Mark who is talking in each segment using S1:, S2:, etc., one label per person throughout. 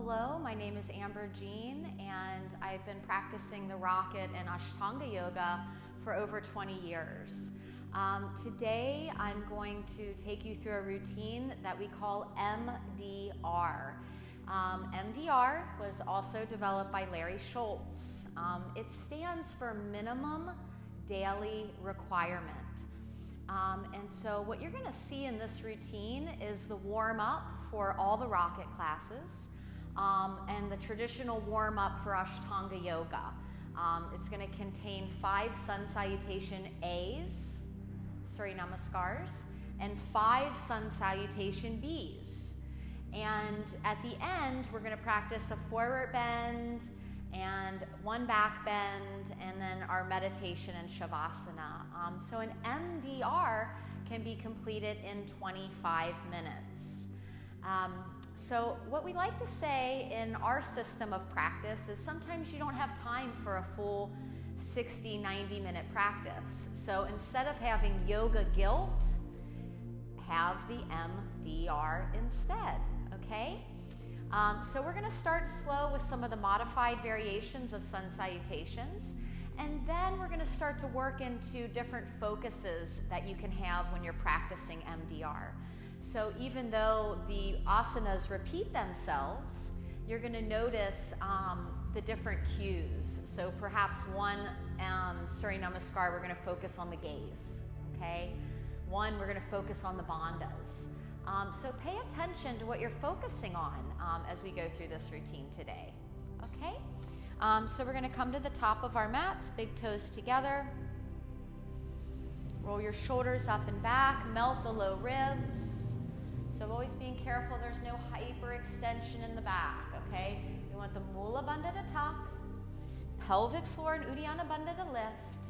S1: Hello, my name is Amber Jean, and I've been practicing the rocket and Ashtanga yoga for over 20 years. Today, I'm going to take you through a routine that we call MDR. MDR was also developed by Larry Schultz. It stands for Minimum Daily Requirement. And so what you're going to see in this routine is the warm-up for all the rocket classes and the traditional warm-up for Ashtanga yoga. It's going to contain 5 sun salutation A's, Surya Namaskars, and 5 sun salutation B's. And at the end, we're going to practice a forward bend and 1 back bend, and then our meditation and Shavasana. So an MDR can be completed in 25 minutes. So what we like to say in our system of practice is sometimes you don't have time for a full 60, 90-minute practice. So instead of having yoga guilt, have the MDR instead, okay? So we're going to start slow with some of the modified variations of sun salutations, and then we're going to start to work into different focuses that you can have when you're practicing MDR. So even though the asanas repeat themselves, you're going to notice the different cues. So perhaps one Surya Namaskar, we're going to focus on the gaze, okay? One, we're going to focus on the bandhas. So pay attention to what you're focusing on as we go through this routine today, okay? So we're going to come to the top of our mats, big toes together. Roll your shoulders up and back, melt the low ribs. So always being careful there's no hyperextension in the back, okay? We want the Mula Bandha to tuck, pelvic floor and Uddiyana Bandha to lift.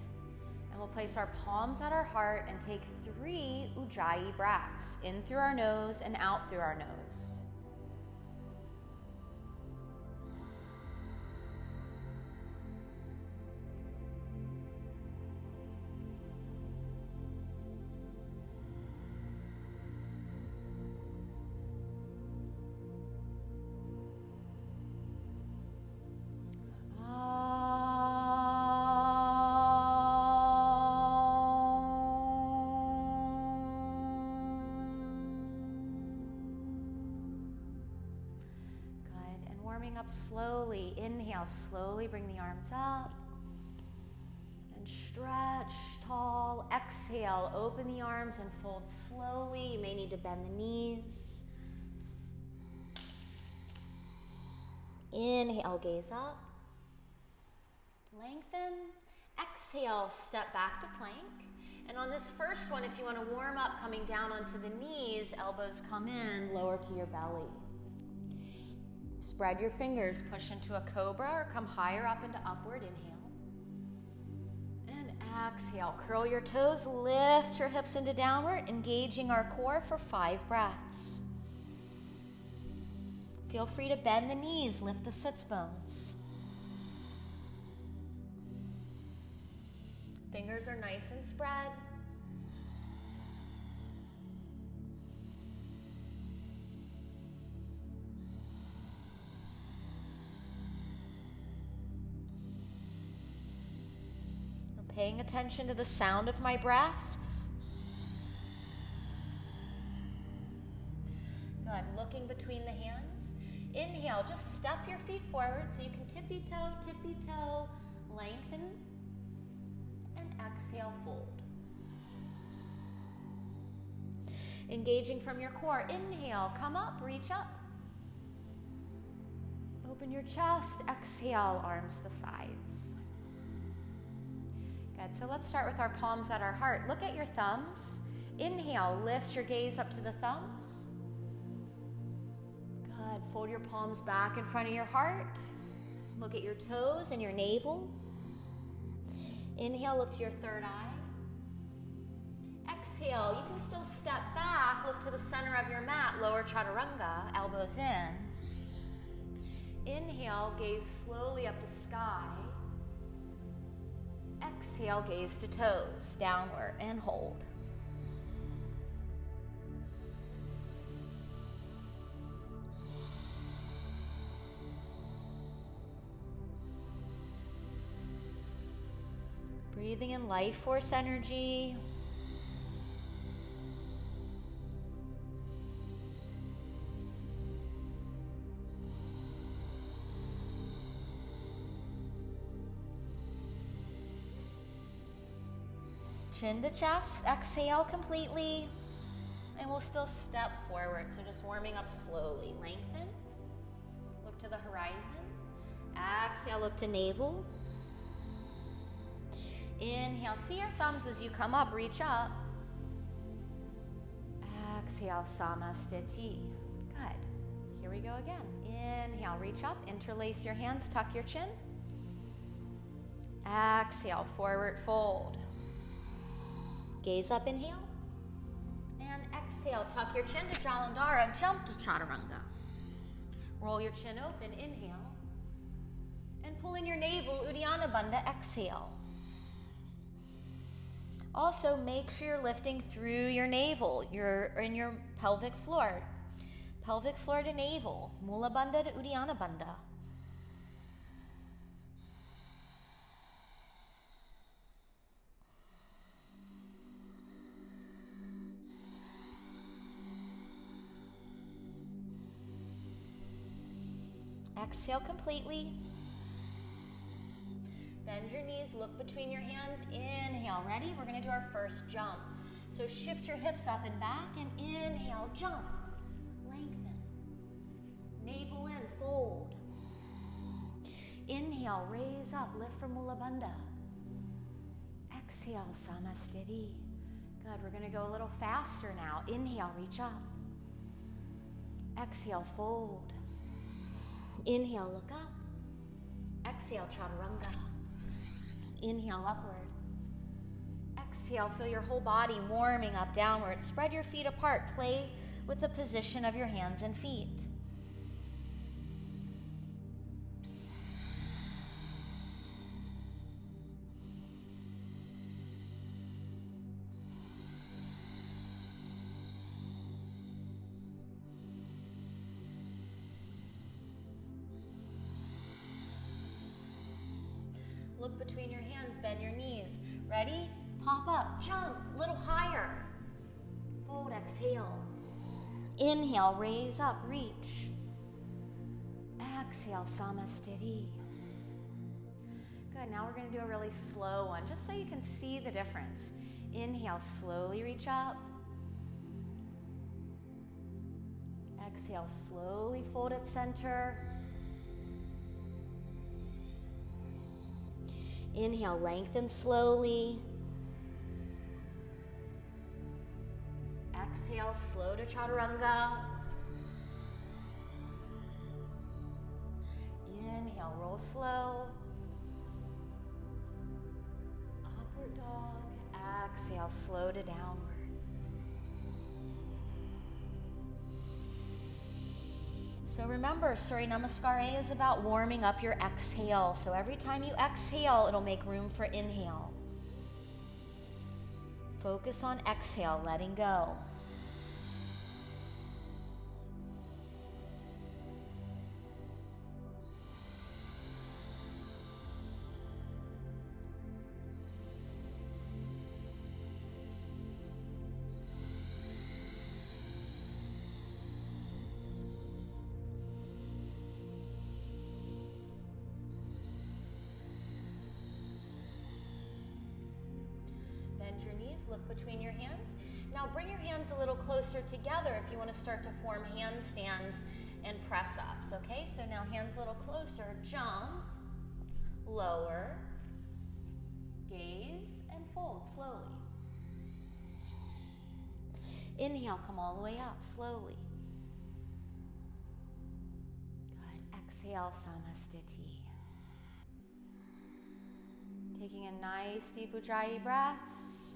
S1: And we'll place our palms at our heart and take 3 Ujjayi breaths, in through our nose and out through our nose. Warming up slowly. Inhale, slowly bring the arms up and stretch tall. Exhale, open the arms and fold slowly. You may need to bend the knees. Inhale, gaze up. Lengthen. Exhale, step back to plank. And on this first one, if you want to warm up, coming down onto the knees, elbows come in, lower to your belly. Spread your fingers, push into a cobra or come higher up into upward. Inhale. And exhale. Curl your toes, lift your hips into downward, engaging our core for 5 breaths. Feel free to bend the knees, lift the sits bones. Fingers are nice and spread. Paying attention to the sound of my breath. Good. Looking between the hands. Inhale, just step your feet forward so you can tippy toe, lengthen, and exhale, fold. Engaging from your core. Inhale, come up, reach up. Open your chest. Exhale, arms to sides. Good. So let's start with our palms at our heart. Look at your thumbs. Inhale, lift your gaze up to the thumbs. Good. Fold your palms back in front of your heart. Look at your toes and your navel. Inhale, look to your third eye. Exhale, you can still step back, look to the center of your mat, lower chaturanga, elbows in. Inhale, gaze slowly up the sky. Exhale, gaze to toes, downward, and hold. Breathing in life force energy. Chin to chest, exhale completely. And we'll still step forward, so just warming up slowly. Lengthen, look to the horizon. Exhale, look to navel. Inhale, see your thumbs as you come up, reach up. Exhale, samastiti. Good. Here we go again. Inhale, reach up, interlace your hands, tuck your chin. Exhale, forward fold. Gaze up, inhale. And exhale, tuck your chin to Jalandhara, jump to Chaturanga. Roll your chin open, inhale. And pull in your navel, Uddiyana Bandha, exhale. Also, make sure you're lifting through your navel. You're in your pelvic floor. Pelvic floor to navel. Mula Bandha to Uddiyana Bandha. Exhale completely. Bend your knees, look between your hands. Inhale, ready? We're gonna do our first jump. So shift your hips up and back and inhale, jump. Lengthen. Navel in, fold. Inhale, raise up, lift from Mula Bandha. Exhale, samastiti. Good, we're gonna go a little faster now. Inhale, reach up. Exhale, fold. Inhale, look up. Exhale, chaturanga. Inhale, upward. Exhale, feel your whole body warming up downward. Spread your feet apart. Play with the position of your hands and feet. Look between your hands, bend your knees. Ready? Pop up, jump, a little higher. Fold, exhale. Inhale, raise up, reach. Exhale, samastiti. Good, now we're gonna do a really slow one, just so you can see the difference. Inhale, slowly reach up. Exhale, slowly fold at center. Inhale, lengthen slowly. Exhale, slow to chaturanga. Inhale, roll slow. Upward dog. Exhale, slow to downward. So remember, Surya Namaskar A is about warming up your exhale. So every time you exhale, it'll make room for inhale. Focus on exhale, letting go. Your knees, look between your hands. Now bring your hands a little closer together if you want to start to form handstands and press ups, okay? So now hands a little closer, jump, lower, gaze, and fold slowly. Inhale, come all the way up, slowly. Good, exhale, samastiti. Taking a nice deep Ujjayi breaths.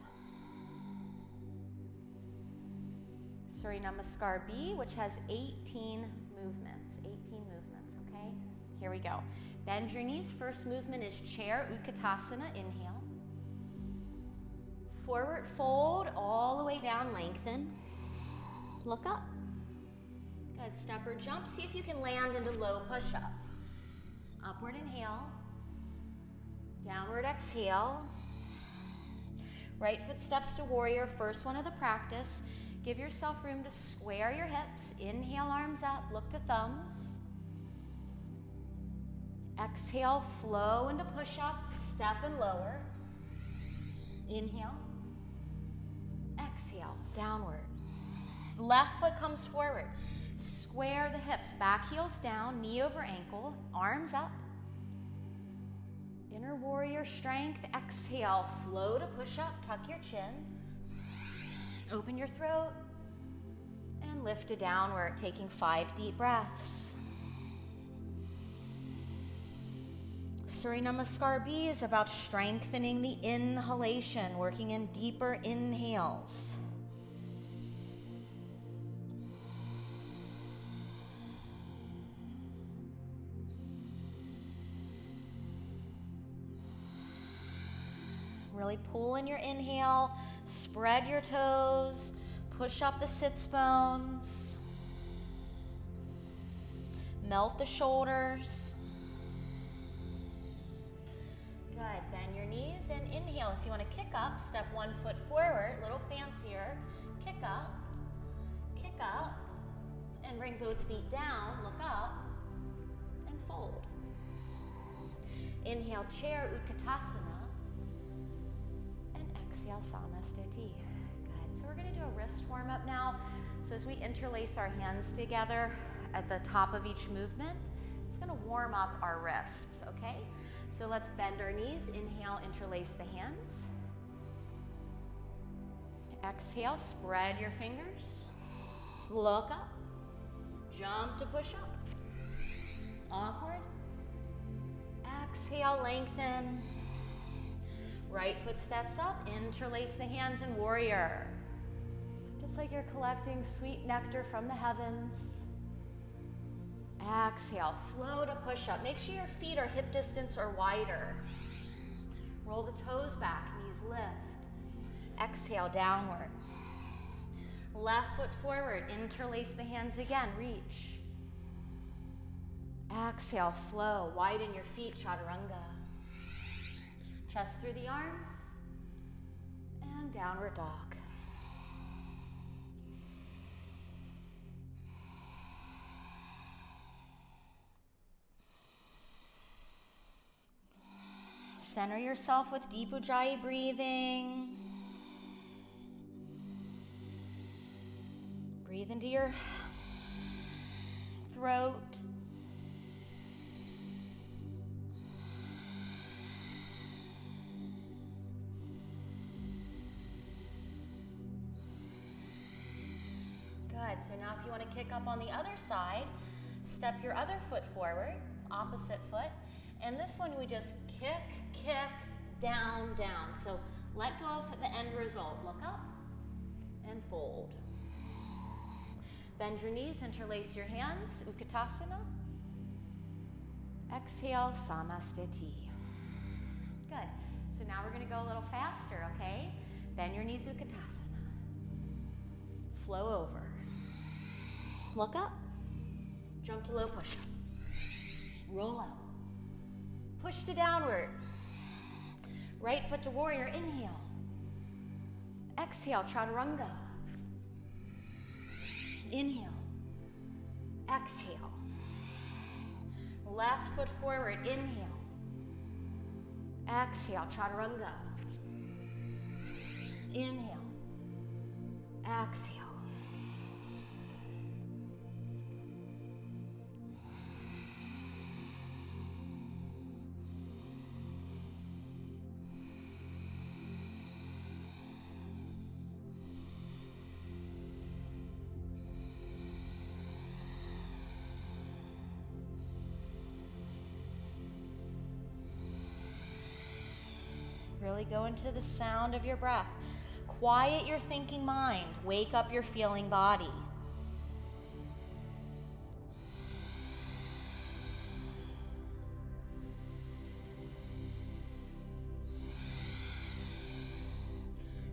S1: Surya Namaskar B, which has 18 movements, okay? Here we go. Bend your knees. First movement is chair, Utkatasana, inhale. Forward fold, all the way down, lengthen. Look up. Good, step or jump. See if you can land into low push-up. Upward inhale. Downward exhale. Right foot steps to warrior, first one of the practice. Give yourself room to square your hips. Inhale, arms up, look to thumbs. Exhale, flow into push-up, step and lower. Inhale. Exhale, downward. Left foot comes forward. Square the hips, back heels down, knee over ankle, arms up. Inner warrior strength. Exhale, flow to push up, tuck your chin. Open your throat and lift to downward, taking 5 deep breaths. Surya Namaskar B is about strengthening the inhalation, working in deeper inhales. Really pull in your inhale, spread your toes, push up the sits bones, melt the shoulders. Good, bend your knees and inhale. If you want to kick up, step 1 foot forward, a little fancier. Kick up, and bring both feet down, look up, and fold. Inhale, chair, Utkatasana. Exhale, Samastiti. Good. So we're going to do a wrist warm up now. So as we interlace our hands together at the top of each movement, it's going to warm up our wrists, okay? So let's bend our knees. Inhale, interlace the hands. Exhale, spread your fingers. Look up. Jump to push up. Awkward. Exhale, lengthen. Right foot steps up, interlace the hands in warrior. Just like you're collecting sweet nectar from the heavens. Exhale, flow to push up. Make sure your feet are hip distance or wider. Roll the toes back, knees lift. Exhale, downward. Left foot forward, interlace the hands again, reach. Exhale, flow, widen your feet, chaturanga. Chest through the arms, and downward dog. Center yourself with deep Ujjayi breathing. Breathe into your throat. Good. So now if you want to kick up on the other side, step your other foot forward, opposite foot. And this one we just kick, down, down. So let go of the end result. Look up and fold. Bend your knees, interlace your hands, Utkatasana. Exhale, Samastiti. Good. So now we're going to go a little faster, okay? Bend your knees, Utkatasana. Flow over. Look up. Jump to low push-up. Roll up. Push to downward. Right foot to warrior. Inhale. Exhale, chaturanga. Inhale. Exhale. Left foot forward. Inhale. Exhale, chaturanga. Inhale. Exhale. Really go into the sound of your breath. Quiet your thinking mind. Wake up your feeling body.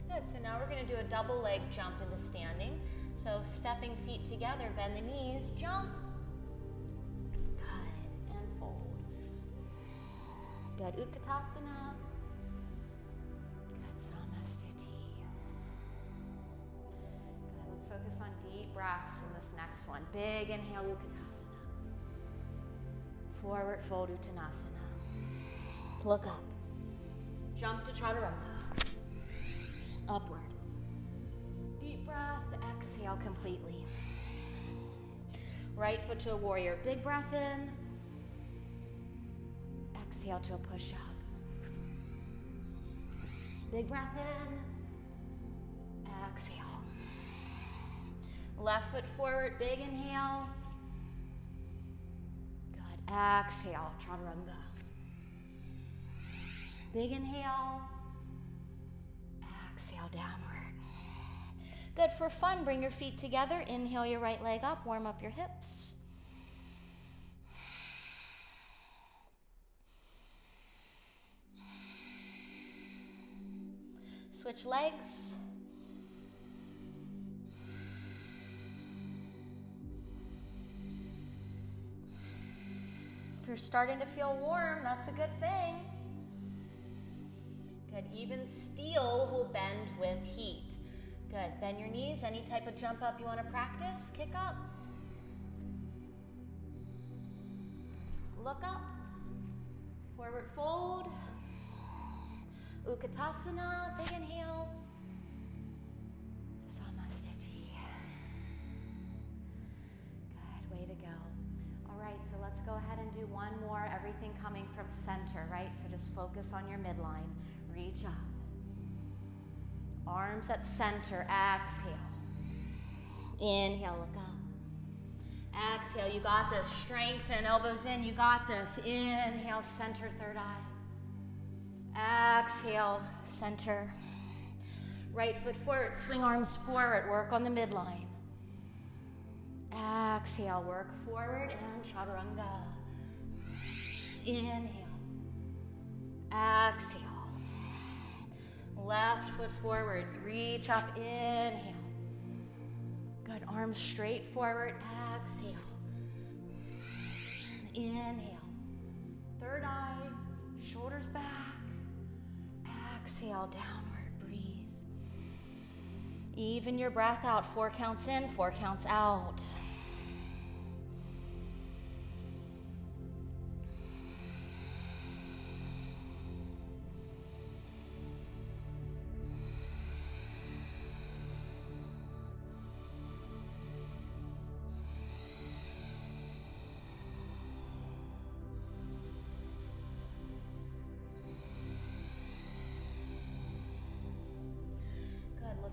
S1: Good, so now we're going to do a double leg jump into standing. So stepping feet together, bend the knees, jump. Good, and fold. Good, Utkatasana. Good, Samastiti. next one. Big inhale, Utkatasana. Forward fold, Uttanasana. Look up. Jump to Chaturanga. Upward. Deep breath, exhale completely. Right foot to a warrior. Big breath in. Exhale to a push-up. Big breath in. Exhale. Left foot forward, big inhale. Good. Exhale, Chaturanga. Big inhale. Exhale, downward. Good. For fun, bring your feet together. Inhale your right leg up. Warm up your hips. Switch legs. If you're starting to feel warm, that's a good thing. Good. Even steel will bend with heat. Good. Bend your knees. Any type of jump up you want to practice, kick up. Look up. Forward fold. Utkatasana. Big inhale. Samastiti. Good. Way to go. All right, so let's go ahead and do one more. Everything coming from center, right? So just focus on your midline. Reach up. Arms at center. Exhale. Inhale, look up. Exhale, you got this. Strengthen, elbows in, you got this. Inhale, center, third eye. Exhale, center. Right foot forward, swing arms forward, work on the midline. Exhale, work forward and Chaturanga. Inhale. Exhale. Left foot forward, reach up, inhale. Good, arms straight forward, exhale. Inhale. Third eye, shoulders back. Exhale, downward, breathe. Even your breath out, 4 counts in, 4 counts out.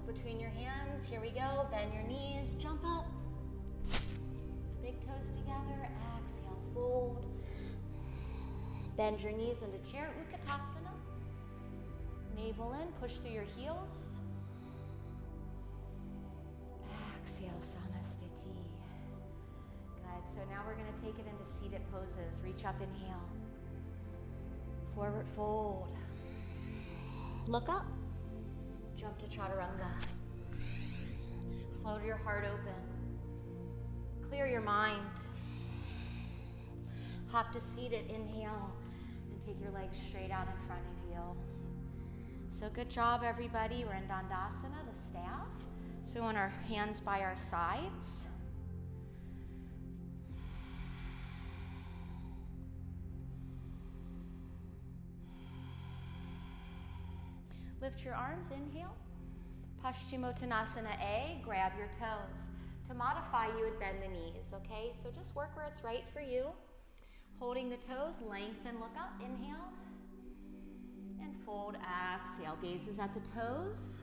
S1: Between your hands, here we go. Bend your knees, jump up. Big toes together, exhale, fold. Bend your knees into chair, Utkatasana. Navel in, push through your heels. Exhale, Samastiti. Good, so now we're gonna take it into seated poses. Reach up, inhale. Forward fold. Look up. Jump to Chaturanga. Float your heart open. Clear your mind. Hop to seated, inhale, and take your legs straight out in front of you. So good job, everybody. We're in Dandasana, the staff. So on our hands by our sides. Lift your arms, inhale. Paschimottanasana A, grab your toes. To modify, you would bend the knees, okay? So just work where it's right for you. Holding the toes, lengthen, look up, inhale. And fold, exhale. Gazes at the toes.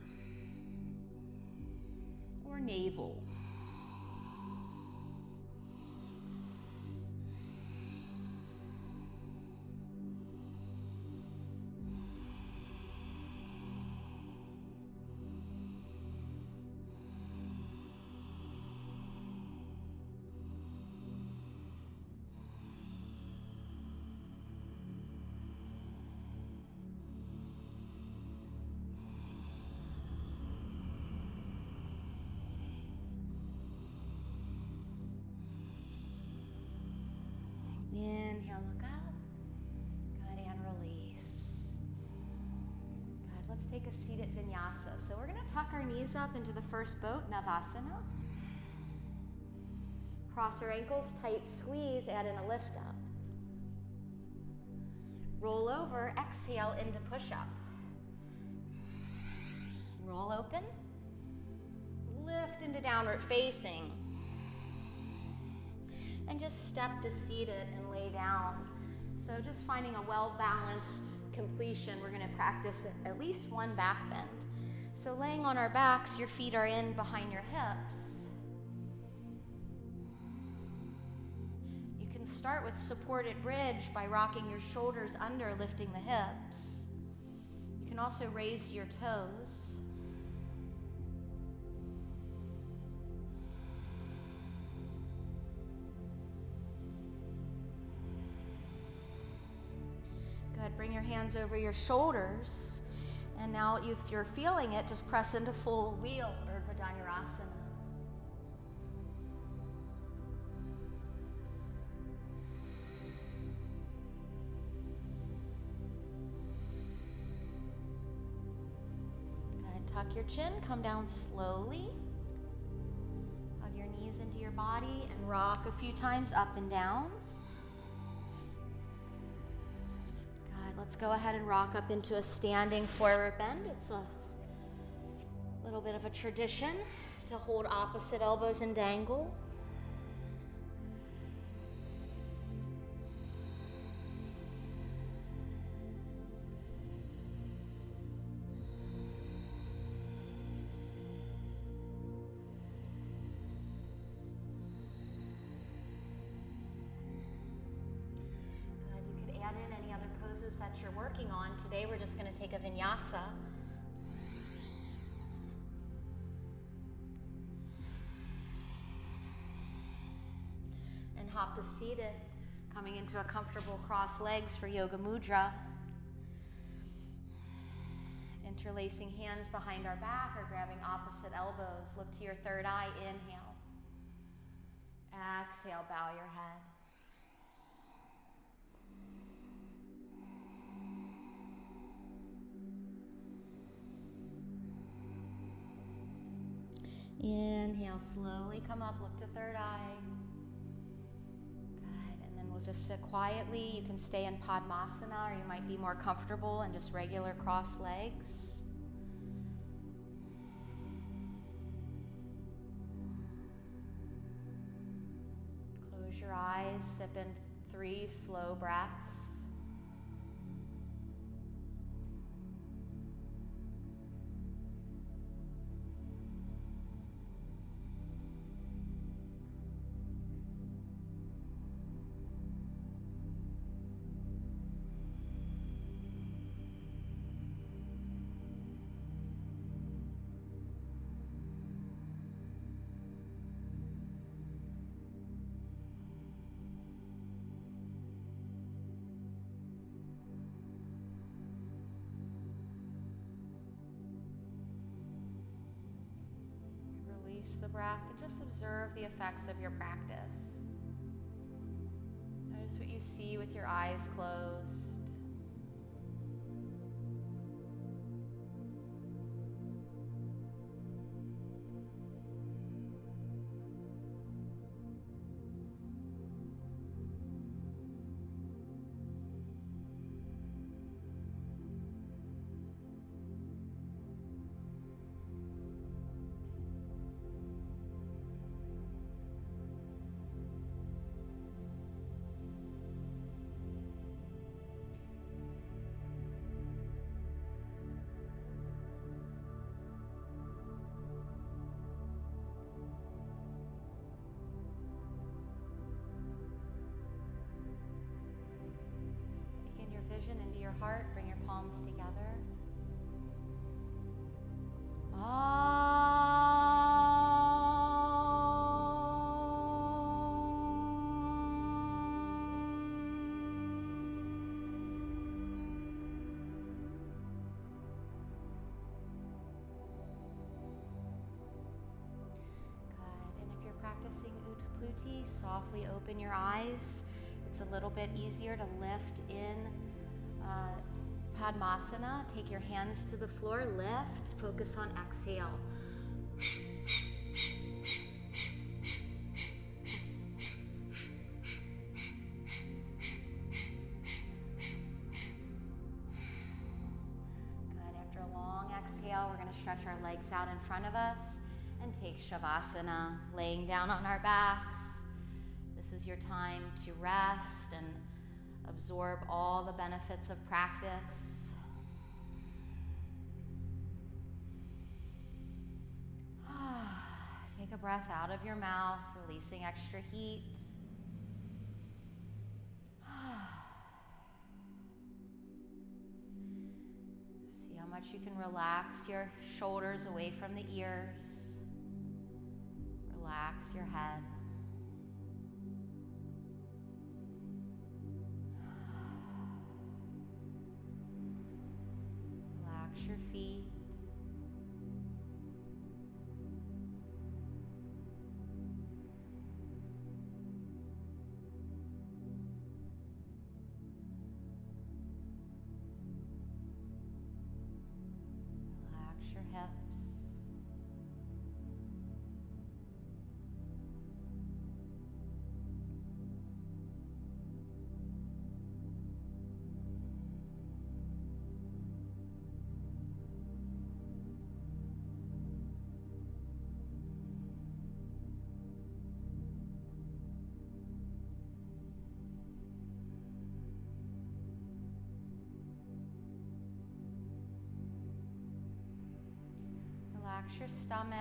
S1: Or navel. Inhale, look up. Good, and release. Good, let's take a seated Vinyasa. So we're gonna tuck our knees up into the first boat, Navasana. Cross our ankles, tight squeeze, add in a lift up. Roll over, exhale into push-up. Roll open. Lift into downward facing. And just step to seated and lay down. So just finding a well-balanced completion. We're going to practice at least one back bend. So laying on our backs, your feet are in behind your hips. You can start with supported bridge by rocking your shoulders under, lifting the hips. You can also raise your toes. Good. Bring your hands over your shoulders. And now if you're feeling it, just press into full wheel or Dhanurasana. Good. Tuck your chin, come down slowly. Hug your knees into your body and rock a few times up and down. Let's go ahead and rock up into a standing forward bend. It's a little bit of a tradition to hold opposite elbows and dangle. That you're working on. Today we're just going to take a vinyasa. And hop to seated, coming into a comfortable cross legs for yoga mudra. Interlacing hands behind our back or grabbing opposite elbows. Look to your third eye. Inhale. Exhale, bow your head. Inhale, slowly come up, look to third eye. Good, and then we'll just sit quietly. You can stay in Padmasana, or you might be more comfortable in just regular cross legs. Close your eyes, sip in 3 slow breaths. Release the breath and just observe the effects of your practice. Notice what you see with your eyes closed. Vision into your heart, bring your palms together. Good, and if you're practicing Utplutī, softly open your eyes. It's a little bit easier to lift in Padmasana. Take your hands to the floor, lift, focus on exhale. long exhale, we're going to stretch our legs out in front of us and take Shavasana, laying down on our backs. This is your time to rest and absorb all the benefits of practice. Take a breath out of your mouth, releasing extra heat. See how much you can relax your shoulders away from the ears. Relax your head. Relax your feet. Relax your hips. Relax your stomach.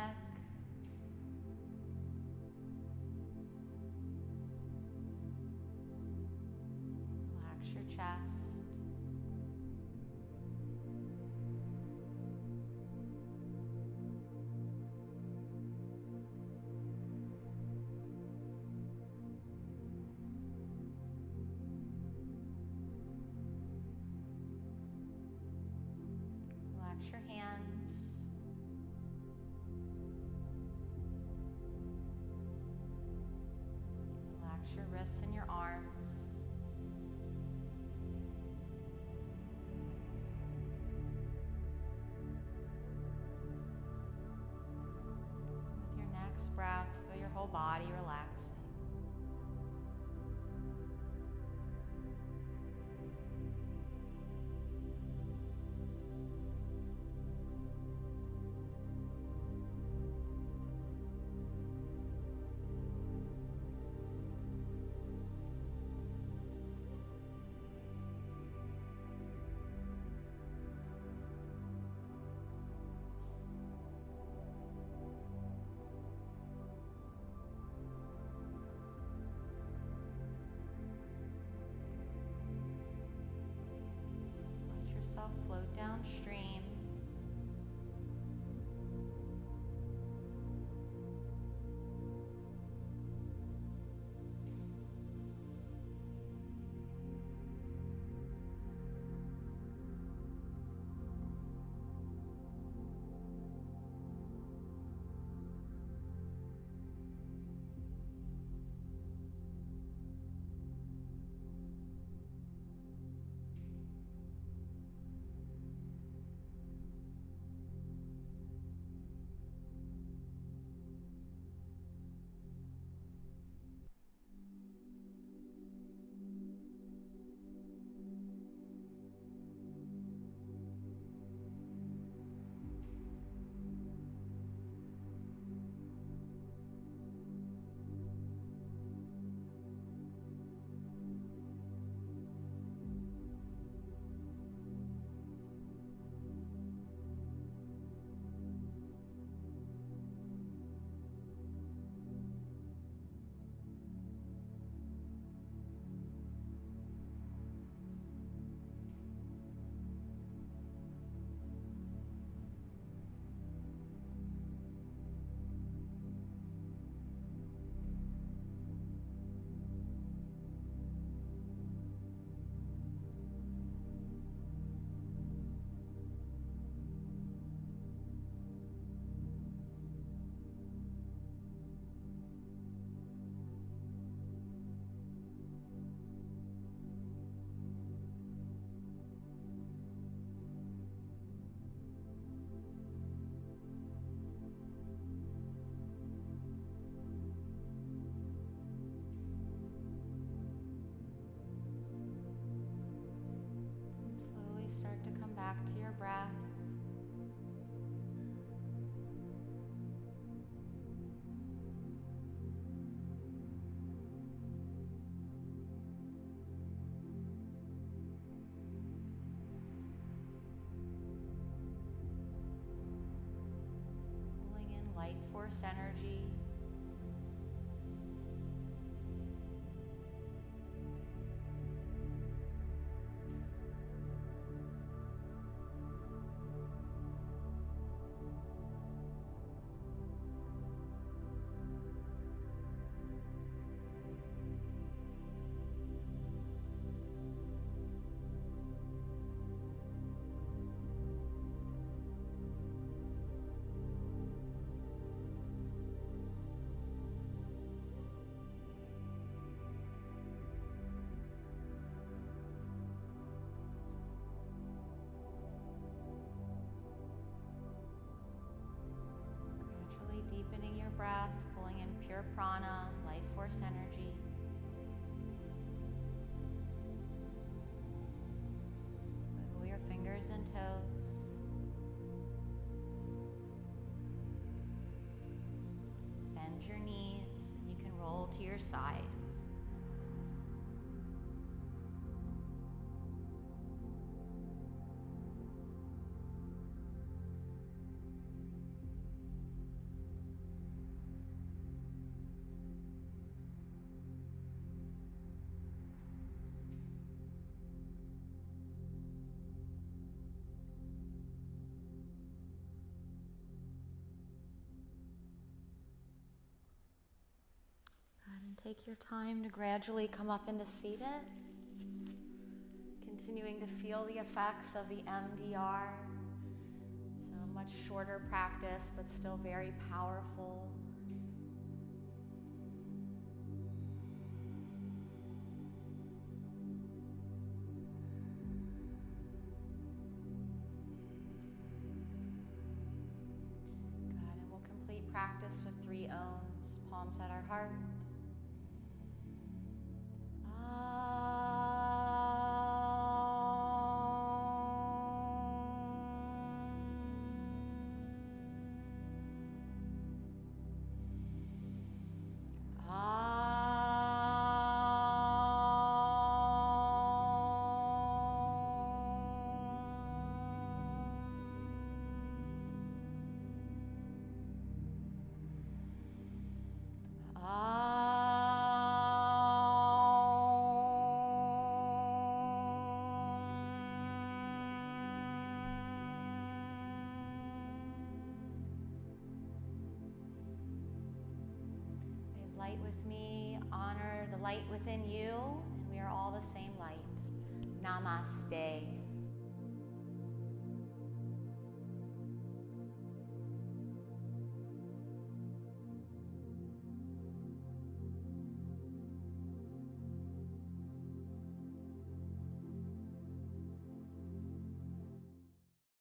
S1: Relax your chest. Relax your hands. Your wrists and your arms. With your next breath, feel your whole body relaxing. Yourself float downstream. Back to your breath. life force energy. Deepening your breath, pulling in pure prana, life force energy. Wiggle your fingers and toes. Bend your knees, and you can roll to your side. Take your time to gradually come up into seated, continuing to feel the effects of the MDR. So a much shorter practice, but still very powerful. Good, and we'll complete practice with 3 ohms, palms at our heart. Light with me, honor the light within you, and we are all the same light. Namaste.